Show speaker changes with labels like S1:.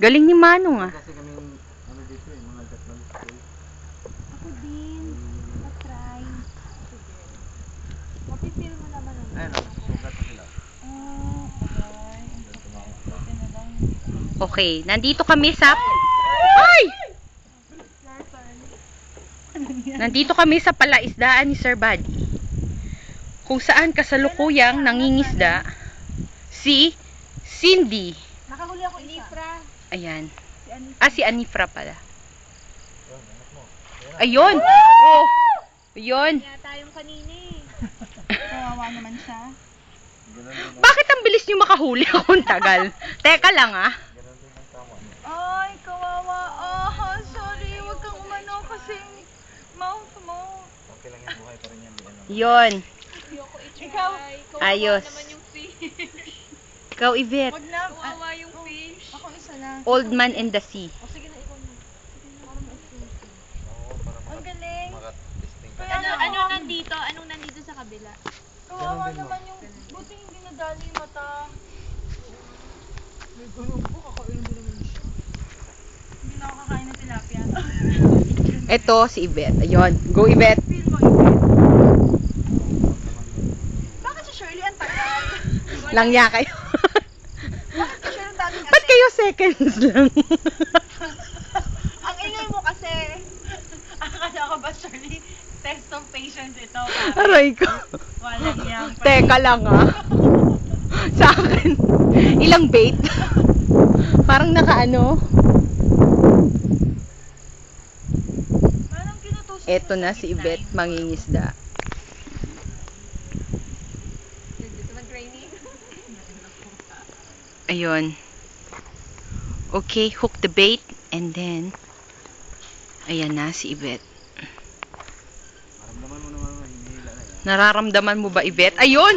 S1: Galing ni Manong ah.
S2: Kasi kami, ano dito eh, mga Japanese boy.
S3: Ako din. Matry. Sige. Mapipil mo naman ang
S2: Ayun, sugat na sila.
S3: okay. Buti na lang hindi ano.
S1: Okay, nandito kami sa... Ay! Nandito kami sa palaisdaan ni Sir Buddy. Kung saan kasalukuyang nangingisda si Cindy.
S3: Nakahuli ako Nifra.
S1: Ayan.
S3: Si Anifra.
S1: Ah, si Anifra pala.
S2: Ayun, anak mo.
S1: Ayun! Oh! Ayun!
S3: Yata yung kanina eh. Kawawa naman siya.
S2: Ganun din ang,
S1: Bakit ang bilis niyo makahuli akong tagal? Teka lang ah.
S2: ganun din ang tama niya.
S3: Ay, kawawa. Oh, sorry. Huwag kang umano kasi mouth mo.
S2: Okay lang yung buhay pa rin yan. Di ano.
S1: Yun.
S3: Ayoko i-try. Ikaw,
S1: Ayos.
S3: naman yung fish.
S1: Ikaw, Yvette.
S3: Wag na. Kawawa yung fish. Ako isa lang.
S1: Old Man in the Sea.
S3: O sige na, ikaw na. Sige na, para ma-experience ko.
S2: Oo, para
S3: Ang galing.
S2: maka-testing ka.
S3: Anong nandito? Anong nandito sa kabila?
S2: Kawawa naman
S3: yung... Buti hindi nadali yung mata. May ganun po, kakainin din naman siya. Hindi na ako kakain ng tilapia.
S1: Ito, si Yvette. Ayun. Go, Yvette.
S3: Feel mo, bakit si Shirley ang tagal?
S1: Langya kayo.
S3: Bakit si Shirley ang daming
S1: Ba't kayo seconds lang?
S3: Ang ingay mo kasi. Akala ko ba, Shirley, test of patience ito.
S1: Aray ko.
S3: Walang yan.
S1: Teka lang ah. Sa akin, ilang bait? Parang nakaano.
S3: Parang kinutusok
S1: Eto
S3: mo
S1: na
S3: sa
S1: si
S3: gitna
S1: Yvette
S3: yun.
S1: mangingisda.
S3: Dito mag-raining.
S1: Ayun. Okay, hook the bait and then ayan na si Yvette.
S2: Maramdaman mo naman, hinihila na yan.
S1: Nararamdaman mo ba, Yvette? Ayun!